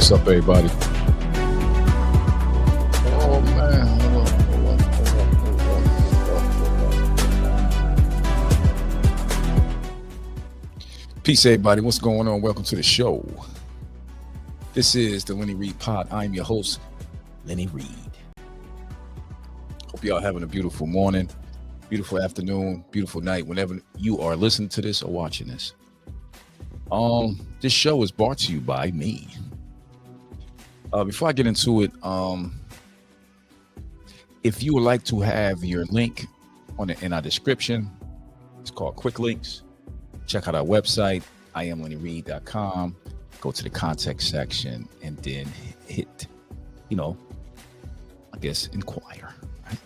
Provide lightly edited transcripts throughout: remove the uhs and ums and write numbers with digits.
What's up, everybody? Oh man, hold on. Peace, everybody. What's going on? Welcome to the show. This is the Lenny Reed Pod. I'm your host, Lenny Reed. Hope y'all having a beautiful morning, beautiful afternoon, beautiful night, whenever you are listening to this or watching this. This show is brought to you by me. Before I get into it, if you would like to have your link in our description, it's called Quick Links. Check out our website, IamLennyReed.com. Go to the contact section and then hit, inquire. Right?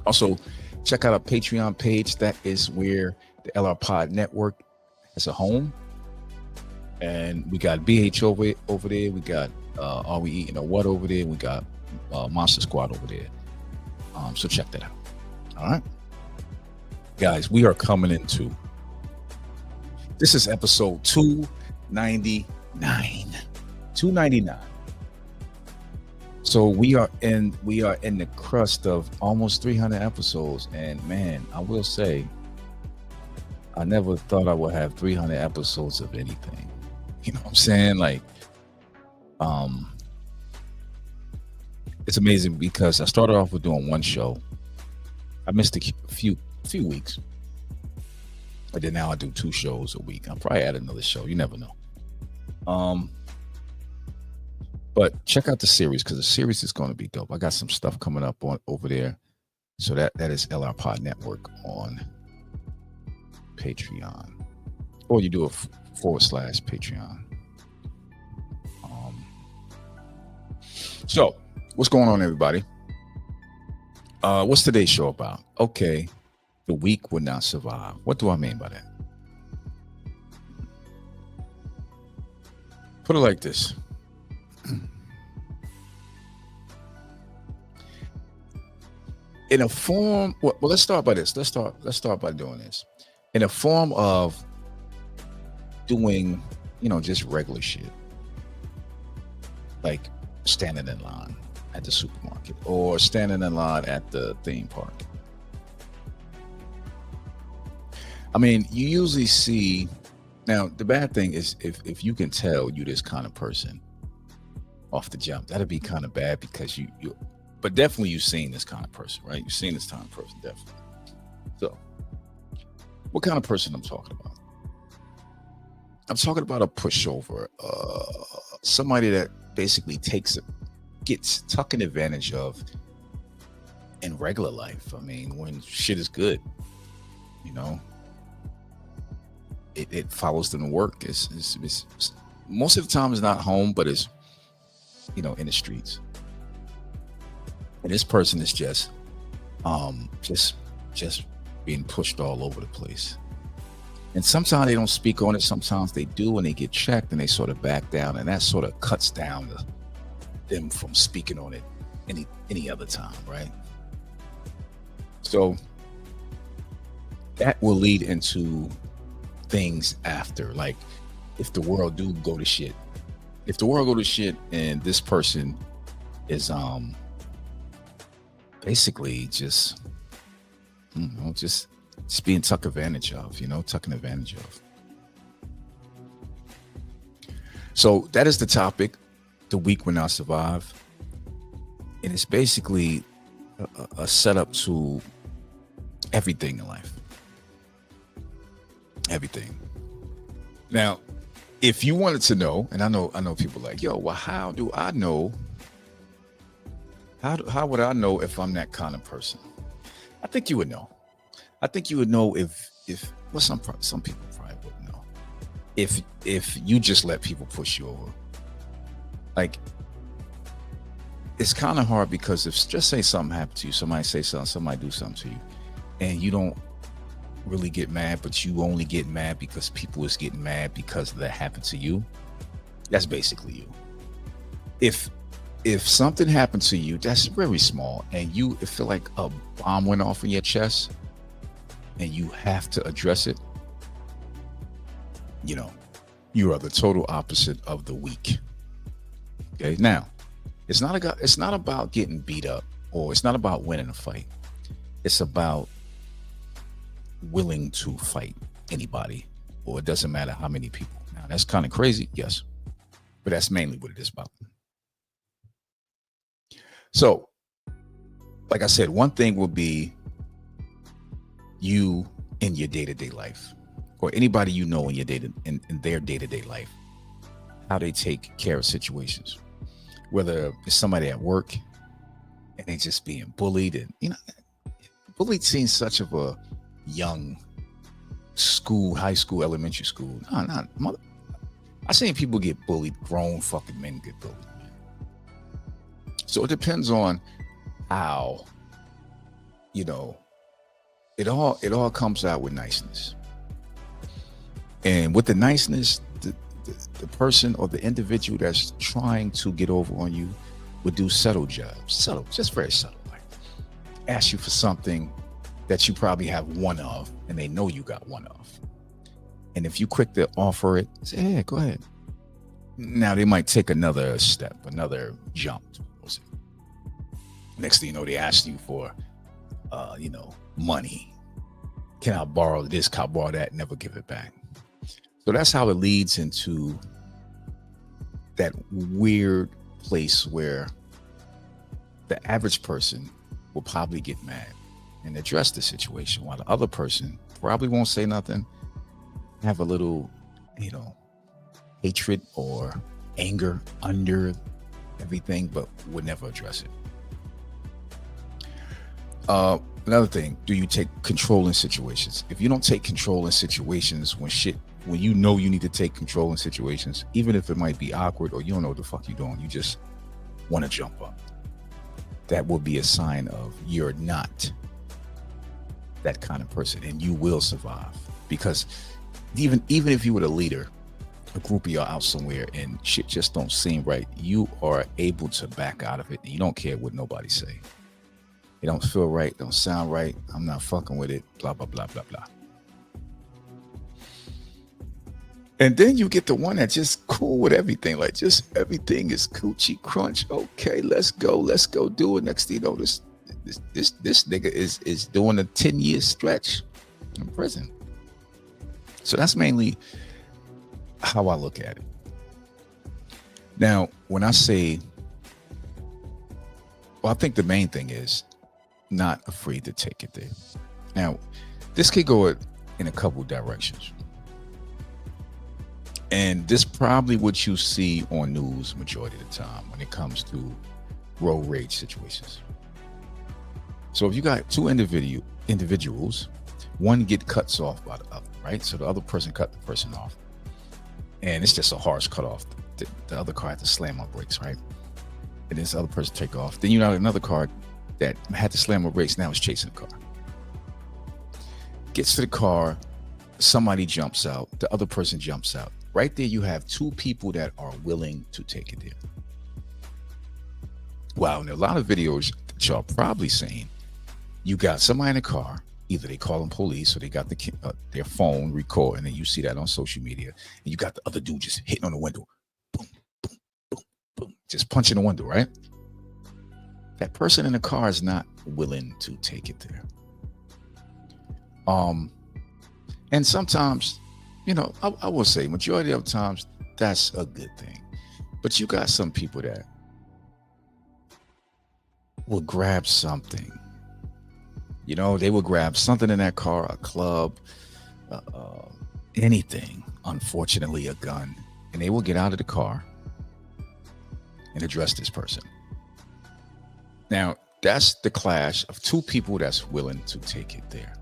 Also, check out our Patreon page. That is where the LRPod Network has a home. And we got BH over there. We got Are We Eating or What over there. We got Monster Squad over there. So check that out. All right. Guys, we are coming into, this is episode 299. 299. So we are in the crust of almost 300 episodes. And man, I will say, I never thought I would have 300 episodes of anything. You know what I'm saying? Like, it's amazing because I started off with doing one show. I missed a few weeks. But then now I do 2 shows a week. I'll probably add another show. You never know. But check out the series because the series is going to be dope. I got some stuff coming up over there. So that is LRPod Network on Patreon. Or you do a /Patreon. So what's going on, everybody? What's today's show about? Okay, the weak will not survive. What do I mean by that? Put it like this. In a form, well, let's start by this. Let's start by doing this. In a form of doing, just regular shit. Like standing in line at the supermarket or standing in line at the theme park. I mean, you usually see, now the bad thing is if you can tell you this kind of person off the jump, that'd be kind of bad because but definitely you've seen this kind of person, right? You've seen this kind of person, definitely. So what kind of person I'm talking about? I'm talking about a pushover, somebody that basically gets taken advantage of in regular life. I mean, when shit is good, it follows them to work. It's most of the time it's not home, but it's in the streets. And this person is just being pushed all over the place. And sometimes they don't speak on it. Sometimes they do, and they get checked, and they sort of back down, and that sort of cuts down them from speaking on it any other time, right? So that will lead into things after, like if the world do go to shit. If the world go to shit, and this person is basically just being taken advantage of, So that is the topic. The weak will not survive. And it's basically a setup to everything in life. Everything. Now, if you wanted to know, and I know people like, yo, well, how do I know? How would I know if I'm that kind of person? I think you would know. I think you would know if some people probably wouldn't know. If you just let people push you over. Like, it's kind of hard because if, just say something happened to you, somebody say something, somebody do something to you, and you don't really get mad, but you only get mad because people is getting mad because that happened to you. That's basically you. If something happened to you that's very small and you feel like a bomb went off in your chest and you have to address it, You are the total opposite of the weak. Okay. Now, it's not about getting beat up, or it's not about winning a fight. It's about willing to fight anybody, or it doesn't matter how many people. Now, that's kind of crazy, yes, but that's mainly what it is about. So, like I said, one thing will be you in your day-to-day life, or anybody you know in your in their day-to-day life, how they take care of situations. Whether it's somebody at work and they just being bullied, and bullied seems such of a young school, high school, elementary school. No, not mother. I seen people get bullied, grown fucking men get bullied. So it depends on how, it all comes out with niceness. And with the niceness, the person or the individual that's trying to get over on you would do subtle jobs, just very subtle, like ask you for something that you probably have one of, and they know you got one of. And if you quick to offer it, say, hey, go ahead. Now they might take another step, another jump. Next thing you know, they ask you for, money. Can I borrow this? Can I borrow that? Never give it back. So that's how it leads into that weird place where the average person will probably get mad and address the situation, while the other person probably won't say nothing, have a little, hatred or anger under everything, but would never address it. Another thing, do you take control in situations? If you don't take control in situations when you know you need to take control in situations, even if it might be awkward or you don't know what the fuck you're doing, you just want to jump up, that will be a sign of you're not that kind of person, and you will survive. Because even if you were the leader, a group of y'all out somewhere and shit just don't seem right, you are able to back out of it, and you don't care what nobody say. It don't feel right, don't sound right, I'm not fucking with it, blah, blah, blah, blah, blah. And then you get the one that's just cool with everything, like just everything is coochie crunch. Okay, let's go do it. Next thing you know, this nigga is doing a 10-year stretch in prison. So that's mainly how I look at it. Now, when I say, I think the main thing is not afraid to take it there. Now, this could go in a couple directions. And this probably what you see on news majority of the time when it comes to road rage situations. So if you got two individuals, one get cuts off by the other, right? So the other person cut the person off, and it's just a harsh cut off. The other car had to slam on brakes, right? And this other person take off. Then you got another car that had to slam on brakes, now it's chasing the car. Gets to the car, somebody jumps out, the other person jumps out. Right there, you have two people that are willing to take it there. Wow, and a lot of videos that y'all probably seen, you got somebody in a car, either they call them police or they got their phone recording, and you see that on social media, and you got the other dude just hitting on the window, boom, boom, boom, boom, just punching the window, right? That person in the car is not willing to take it there. And sometimes, I will say majority of times that's a good thing. But you got some people that will grab something. They will grab something in that car, a club, anything, unfortunately a gun, and they will get out of the car and address this person. Now, that's the clash of two people that's willing to take it there.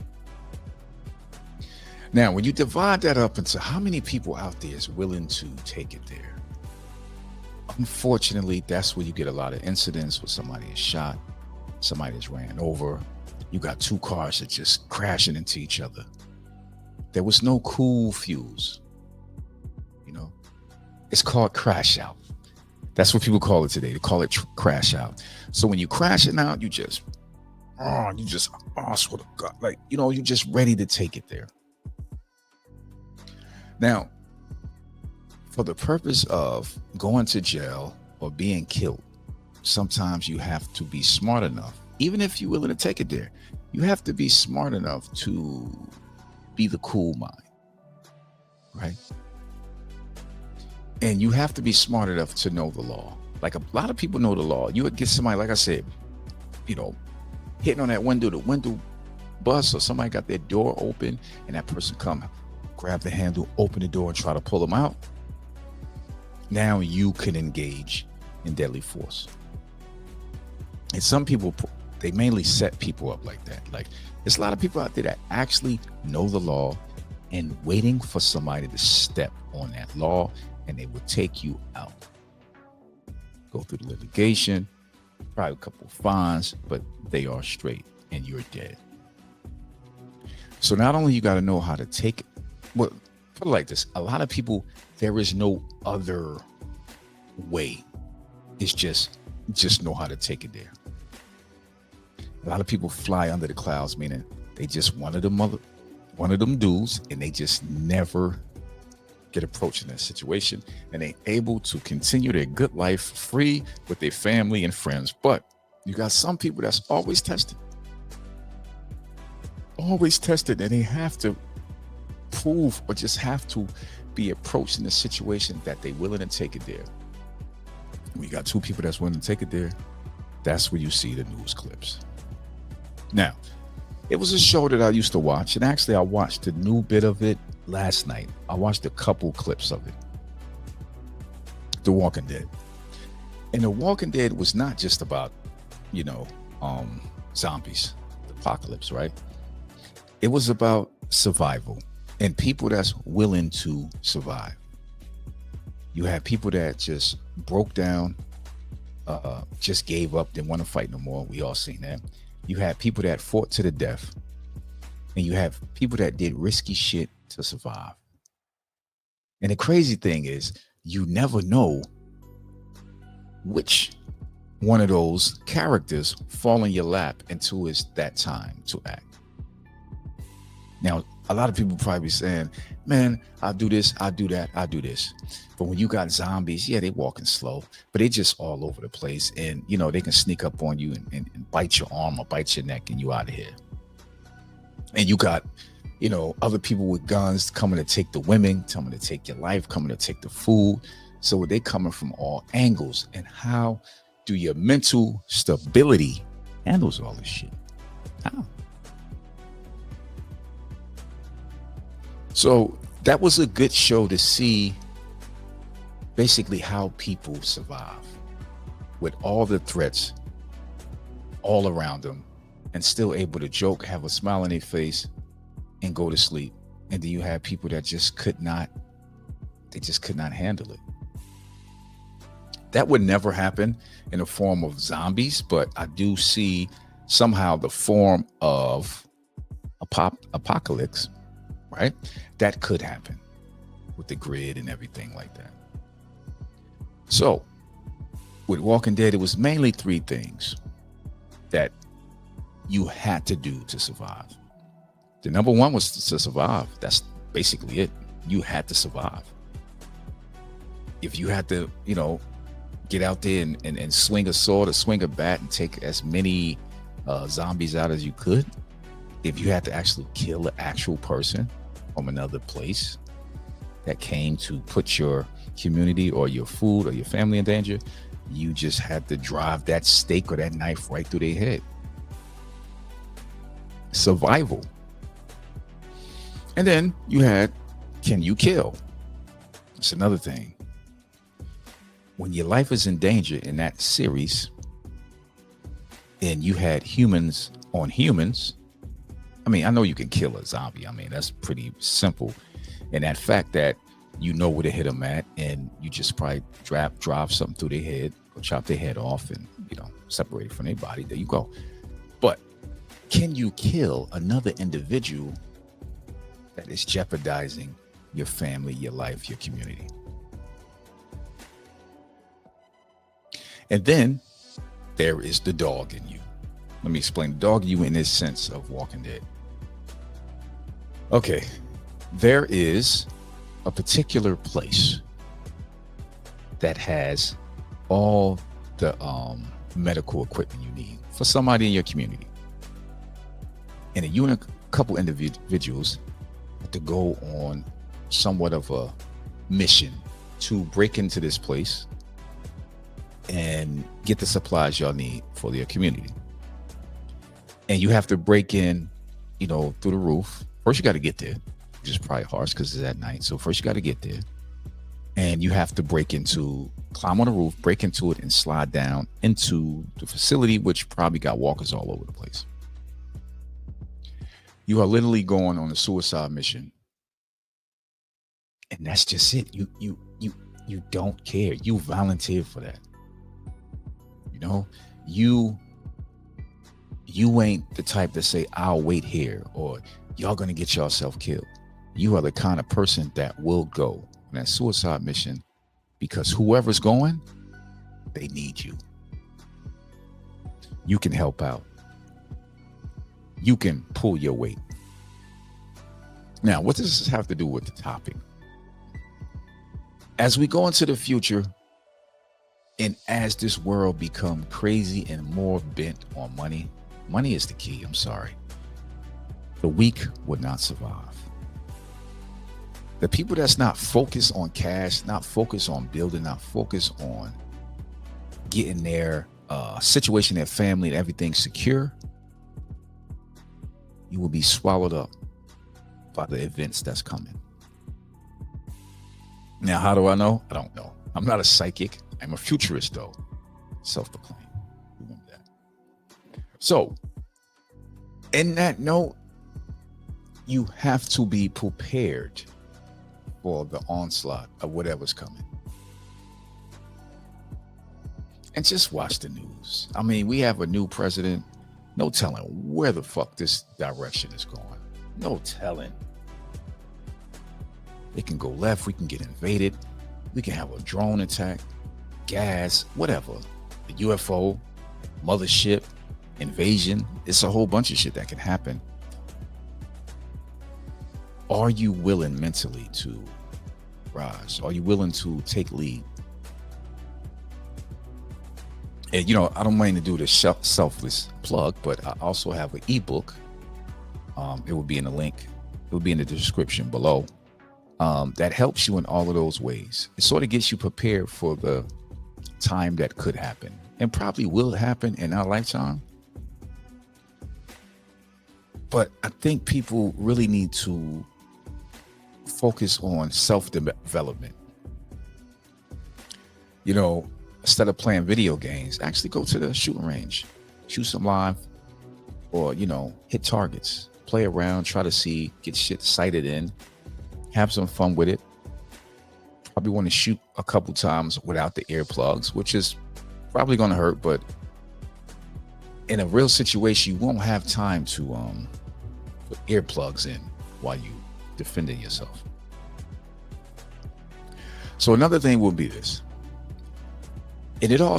Now, when you divide that up into how many people out there is willing to take it there, unfortunately, that's where you get a lot of incidents where somebody is shot, somebody is ran over. You got two cars that just crashing into each other. There was no cool fuse. It's called crash out. That's what people call it today. They call it crash out. So when you crashing out, you just, sort of God, like, you're just ready to take it there. Now, For the purpose of going to jail or being killed, sometimes you have to be smart enough, even if you're willing to take it there, you have to be smart enough to be the cool mind, right? And you have to be smart enough to know the law. Like a lot of people know the law. You would get somebody, like I said, hitting on that window, the window bust, or somebody got their door open and that person come, grab the handle, open the door and try to pull them out. Now you can engage in deadly force. And some people, they mainly set people up like that. Like there's a lot of people out there that actually know the law and waiting for somebody to step on that law, and they will take you out. Go through the litigation, probably a couple of fines, but they are straight and you're dead. So not only you got to know how to take it, well, put it like this, a lot of people, there is no other way. It's just know how to take it there. A lot of people fly under the clouds, meaning they just one of them dudes, and they just never get approached in that situation, and they able to continue their good life free with their family and friends. But you got some people that's always tested, and they have to prove or just have to be approached in a situation that they willing to take it there. We got two people that's willing to take it there. That's where you see the news clips. Now, it was a show that I used to watch, and actually I watched a new bit of it last night. I watched a couple clips of it. The Walking Dead. And The Walking Dead was not just about, zombies, the apocalypse, right? It was about survival and people that's willing to survive. You had people that just broke down, just gave up, didn't want to fight no more. We all seen that. You had people that fought to the death, and you have people that did risky shit to survive. And the crazy thing is, you never know which one of those characters fall in your lap until it's that time to act. Now, a lot of people probably be saying, man, I'll do this, I'll do that, I'll do this. But when you got zombies, yeah, they walking slow, but they just all over the place. And, they can sneak up on you and bite your arm or bite your neck and you out of here. And you got, other people with guns coming to take the women, coming to take your life, coming to take the food. So they coming from all angles. And how do your mental stability handles all this shit? How? So that was a good show to see basically how people survive with all the threats all around them and still able to joke, have a smile on their face and go to sleep. And then you have people that just could not handle it. That would never happen in the form of zombies, but I do see somehow the form of apocalypse, right? That could happen with the grid and everything like that. So with Walking Dead, it was mainly three things that you had to do to survive. The number one was to survive. That's basically it. You had to survive. If you had to, get out there and swing a sword or swing a bat and take as many zombies out as you could, if you had to actually kill an actual person from another place that came to put your community or your food or your family in danger, you just had to drive that stake or that knife right through their head. Survival. And then you had, can you kill? It's another thing. When your life is in danger in that series, and you had humans on humans, I mean, I know you can kill a zombie. I mean, that's pretty simple. And that fact that you know where to hit them at, and you just probably drive something through their head or chop their head off and, separate it from their body. There you go. But can you kill another individual that is jeopardizing your family, your life, your community? And then there is the dog in you. Let me explain the dog in you in this sense of Walking Dead. Okay, there is a particular place that has all the medical equipment you need for somebody in your community. And then you and a couple individuals have to go on somewhat of a mission to break into this place and get the supplies y'all need for your community. And you have to break in, through the roof. First, you got to get there, which is probably harsh because it's at night. So first you got to get there. And you have to climb on the roof, break into it, and slide down into the facility, which probably got walkers all over the place. You are literally going on a suicide mission. And that's just it. You don't care. You volunteered for that. You ain't the type to say, I'll wait here, or y'all gonna get yourself killed. You are the kind of person that will go on that suicide mission because whoever's going, they need you. You can help out. You can pull your weight. Now, what does this have to do with the topic? As we go into the future, and as this world become crazy and more bent on money is the key, I'm sorry. The weak would not survive. The people that's not focused on cash, not focused on building, not focused on getting their situation, their family, and everything secure, you will be swallowed up by the events that's coming. Now, how do I know? I don't know. I'm not a psychic. I'm a futurist, though. Self-proclaimed. Remember that. So, in that note, you have to be prepared for the onslaught of whatever's coming. And just watch the news. I mean, we have a new president. No telling where the fuck this direction is going. No telling. It can go left. We can get invaded. We can have a drone attack, gas, whatever. The UFO, mothership, invasion. It's a whole bunch of shit that can happen. Are you willing mentally to rise? Are you willing to take lead? And I don't mind to do the selfless plug, but I also have an ebook. It will be in the link. It will be in the description below. That helps you in all of those ways. It sort of gets you prepared for the time that could happen and probably will happen in our lifetime. But I think people really need to focus on self-development. Instead of playing video games, actually go to the shooting range, shoot some live, or, hit targets, play around, try to get shit sighted in, have some fun with it. Probably want to shoot a couple times without the earplugs, which is probably going to hurt, but in a real situation, you won't have time to put earplugs in while you defending yourself. So another thing will be this. And I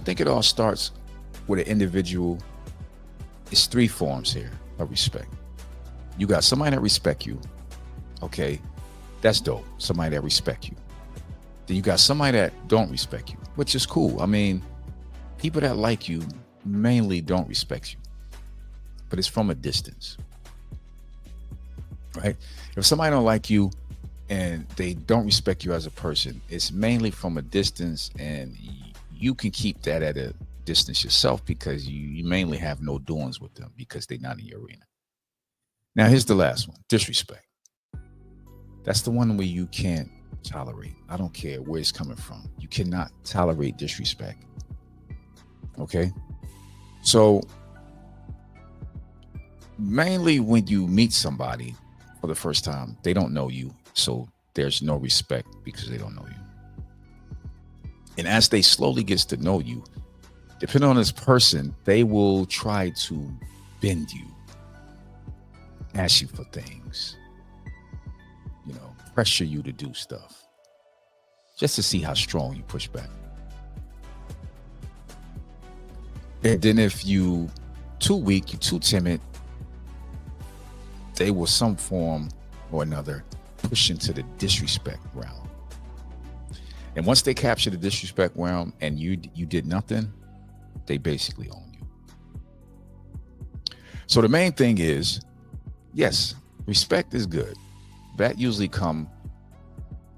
think it all starts with an individual. It's three forms here of respect. You got somebody that respect you. Okay, that's dope. Somebody that respect you. Then you got somebody that don't respect you, which is cool. I mean, people that like you mainly don't respect you, but it's from a distance, right? If somebody don't like you and they don't respect you as a person, it's mainly from a distance, and you can keep that at a distance yourself because you mainly have no doings with them because they're not in your arena. Now, here's the last one, disrespect. That's the one where you can't tolerate. I don't care where it's coming from. You cannot tolerate disrespect. Okay? So, mainly when you meet somebody for the first time, they don't know you. So, there's no respect because they don't know you. And as they slowly gets to know you, depending on this person, they will try to bend you, ask you for things, pressure you to do stuff just to see how strong you push back. And then if you too weak, you're too timid, they will some form or another push into the disrespect realm. And once they capture the disrespect realm and you did nothing, they basically own you. So the main thing is, yes, respect is good. That usually come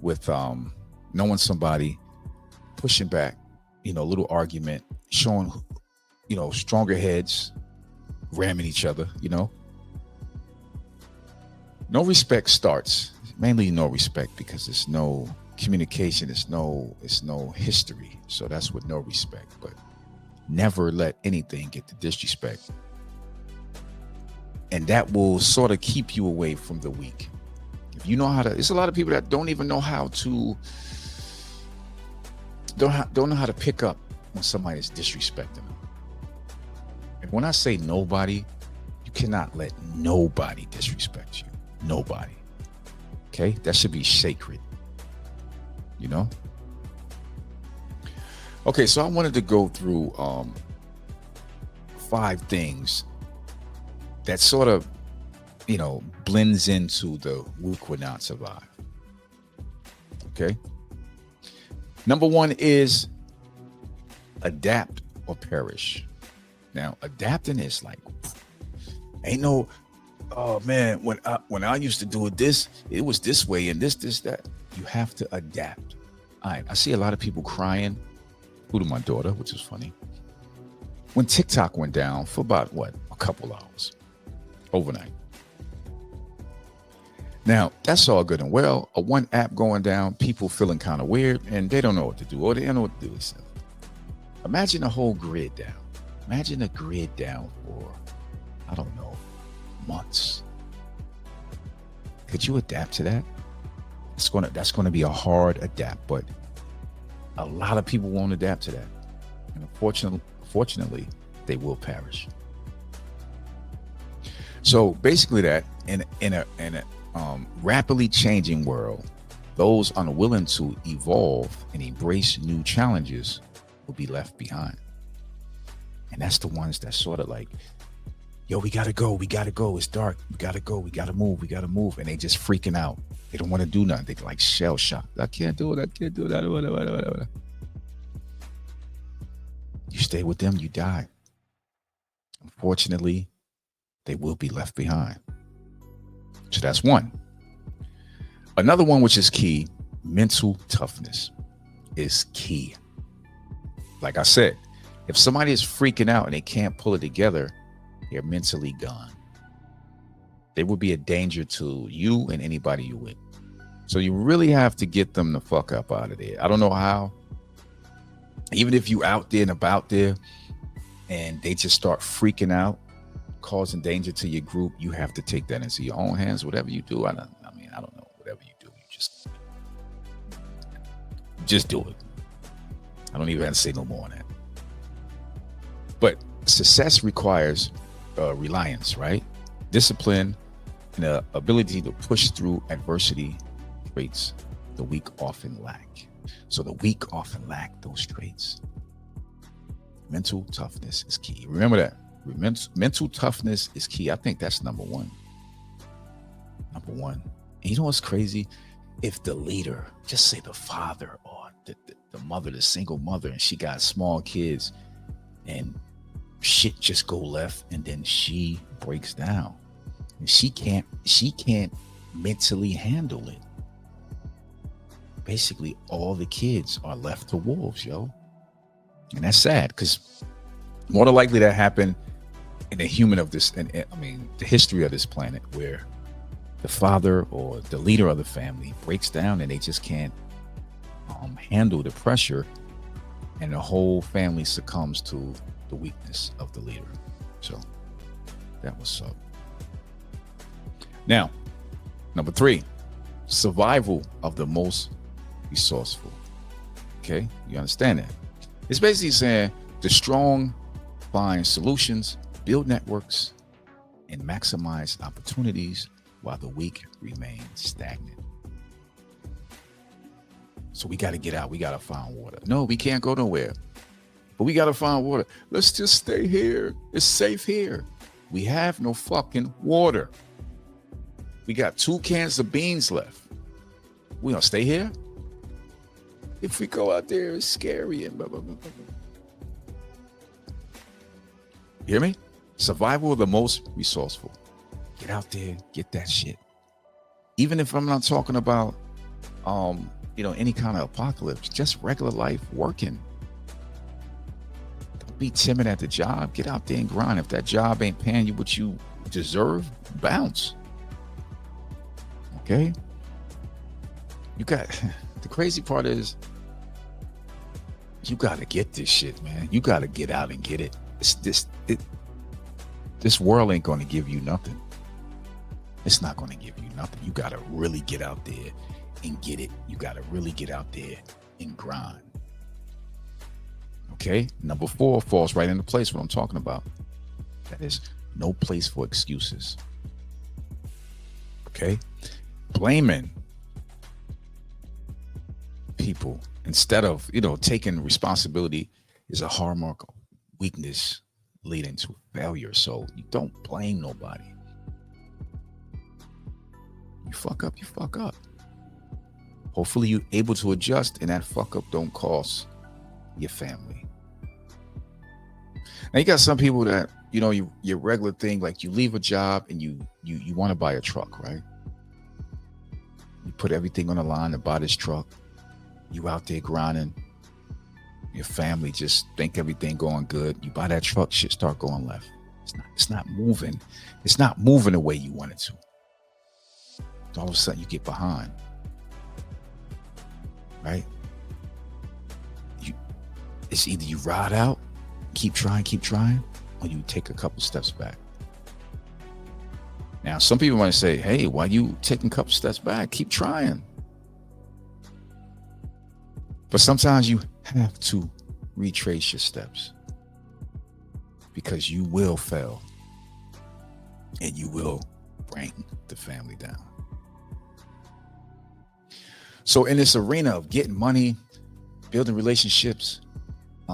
with knowing somebody, pushing back, a little argument, showing, stronger heads, ramming each other, No respect starts, mainly no respect, because there's no communication, it's no history. So that's with no respect. But never let anything get to disrespect. And that will sort of keep you away from the weak. If you know how to, there's a lot of people that don't even know how to, don't know how to pick up when somebody is disrespecting them. And when I say nobody, you cannot let nobody disrespect you. Nobody. Okay? That should be sacred. Okay, so I wanted to go through 5 things that sort of, blends into the weak will not survive. Okay? Number 1 is adapt or perish. Now, adapting is like, ain't no, oh man, when I used to do it was this way and this, that. You have to adapt. All right, I see a lot of people crying, including my daughter, which is funny, when TikTok went down for about, a couple hours, overnight. Now, that's all good and well. A one app going down, people feeling kind of weird, and they don't know what to do, or they don't know what to do. So imagine a whole grid down. Imagine a grid down for, I don't know, months. Could you adapt to that? That's gonna be a hard adapt, but a lot of people won't adapt to that, and unfortunately, they will perish. So basically, that in a rapidly changing world, those unwilling to evolve and embrace new challenges will be left behind, and that's the ones that sort of like, yo, we gotta go, it's dark, we gotta go, we gotta move, and they just freaking out. They don't want to do nothing. They're like shell shocked. I can't do it. You stay with them, you die. Unfortunately, they will be left behind. So that's one. Another one, which is key, mental toughness is key. Like I said, if somebody is freaking out and they can't pull it together, they're mentally gone. They would be a danger to you and anybody you with. So you really have to get them the fuck up out of there. I don't know how. Even if you out there and about there and they just start freaking out, causing danger to your group, you have to take that into your own hands. Whatever you do, I don't know. Whatever you do, you just do it. I don't even have to say no more on that. But success requires reliance, right? Discipline and the ability to push through adversity, traits the weak often lack. So the weak often lack those traits. Mental toughness is key. Remember that. Mental toughness is key. I think that's number one. And you know what's crazy? If the leader, just say the father or the mother, the single mother, and she got small kids and shit just go left, and then she breaks down. And she can't mentally handle it. Basically, all the kids are left to wolves, yo. And that's sad, because more than likely that happened in the the history of this planet, where the father or the leader of the family breaks down and they just can't handle the pressure, and the whole family succumbs to the weakness of the leader. So that was up. Now, number 3, survival of the most resourceful. Okay, you understand that? It's basically saying the strong find solutions, build networks, and maximize opportunities, while the weak remain stagnant. So we got to get out. We got to find water. No, we can't go nowhere, but we got to find water. Let's just stay here. It's safe here. We have no fucking water. We got 2 cans of beans left. We gonna stay here? If we go out there, it's scary and blah, blah, blah, blah. You hear me? Survival of the most resourceful. Get out there, get that shit. Even if I'm not talking about, any kind of apocalypse, just regular life working. Don't be timid at the job. Get out there and grind. If that job ain't paying you what you deserve, bounce. Okay? You got, the crazy part is, you got to get this shit, man. You got to get out and get it. This world ain't going to give you nothing. It's not going to give you nothing. You got to really get out there and get it. You got to really get out there and grind. Okay? Number 4 falls right into place what I'm talking about. That is no place for excuses. Okay? Blaming people instead of, taking responsibility is a hallmark of weakness leading to failure. So you don't blame nobody. You fuck up, you fuck up. Hopefully you're able to adjust and that fuck up don't cost your family. Now you got some people that, your regular thing, like you leave a job and you want to buy a truck, right? You put everything on the line to buy this truck. You out there grinding. Your family just think everything going good. You buy that truck, shit start going left. It's not moving. It's not moving the way you want it to. All of a sudden you get behind. Right? It's either you ride out, keep trying, or you take a couple steps back. Now, some people might say, hey, why you taking a couple steps back? Keep trying. But sometimes you have to retrace your steps because you will fail and you will bring the family down. So in this arena of getting money, building relationships,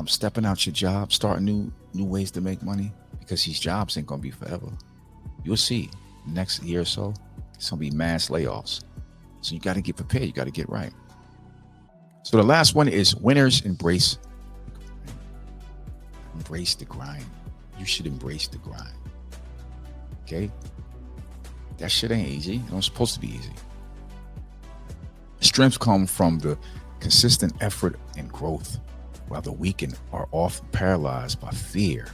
stepping out your job, starting new ways to make money, because these jobs ain't gonna be forever. You'll see next year or so, it's gonna be mass layoffs. So you got to get prepared. You got to get right. So the last one is winners embrace the grind. You should embrace the grind. Okay? That shit ain't easy. It ain't supposed to be easy. Strengths come from the consistent effort and growth, while the weak are often paralyzed by fear,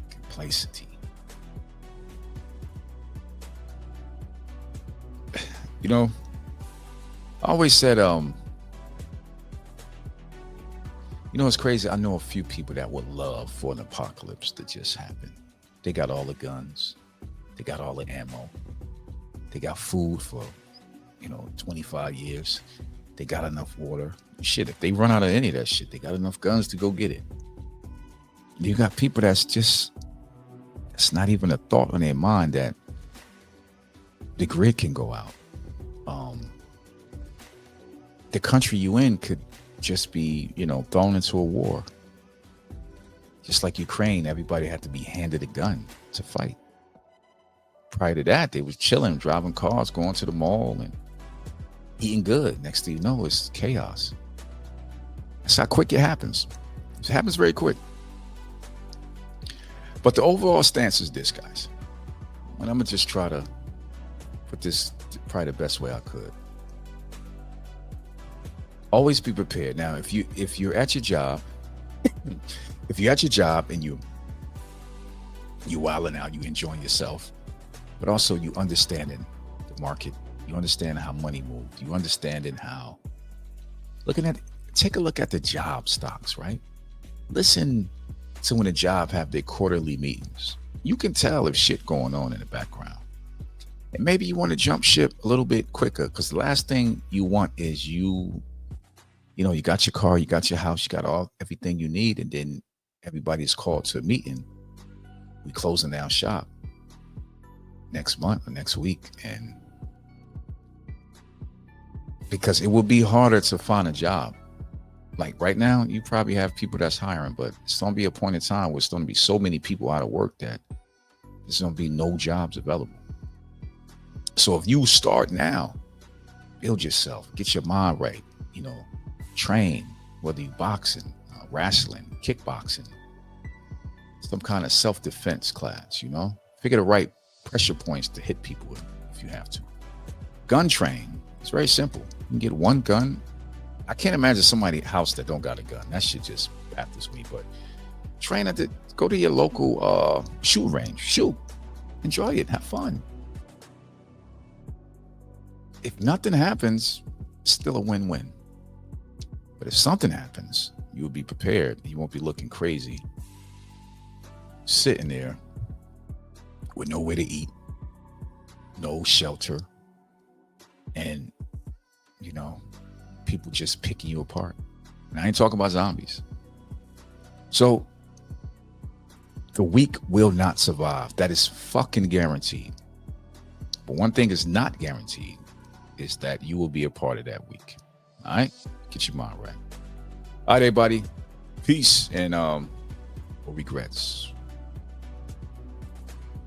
complacency. I always said, it's crazy. I know a few people that would love for an apocalypse to just happen. They got all the guns. They got all the ammo. They got food for, 25 years. They got enough water. Shit, if they run out of any of that shit, they got enough guns to go get it. You got people it's not even a thought in their mind that the grid can go out. The country you in could just be, thrown into a war. Just like Ukraine, everybody had to be handed a gun to fight. Prior to that, they was chilling, driving cars, going to the mall and eating good. Next thing you know, it's chaos. That's how quick it happens. It happens very quick. But the overall stance is this, guys. And I'm going to just try to put this probably the best way I could. Always be prepared. Now, if you're at your job, and you wilding out, you enjoying yourself, but also you understanding the market, you understand how money moves, you understanding how take a look at the job stocks, right? Listen to when a job have their quarterly meetings. You can tell if shit going on in the background. And maybe you want to jump ship a little bit quicker, because the last thing you want is you got your car, you got your house, you got everything you need, and then everybody's called to a meeting. We closing down shop next month or next week, and because it will be harder to find a job. Like right now, you probably have people that's hiring, but it's going to be a point in time where it's going to be so many people out of work that there's going to be no jobs available. So if you start now, build yourself, get your mind right, train, whether you boxing, wrestling, kickboxing, some kind of self-defense class, figure the right pressure points to hit people with if you have to. Gun train, it's very simple. You can get one gun. I can't imagine somebody's house that don't got a gun. That shit just baffles me. But train at go to your local shoot range, shoot, enjoy it, have fun. If nothing happens, it's still a win-win. But if something happens, you will be prepared. You won't be looking crazy, sitting there with nowhere to eat, no shelter, and people just picking you apart. And I ain't talking about zombies. So the weak will not survive. That is fucking guaranteed. But one thing is not guaranteed is that you will be a part of that week. All right? Get your mind right. All right, everybody. Peace and regrets.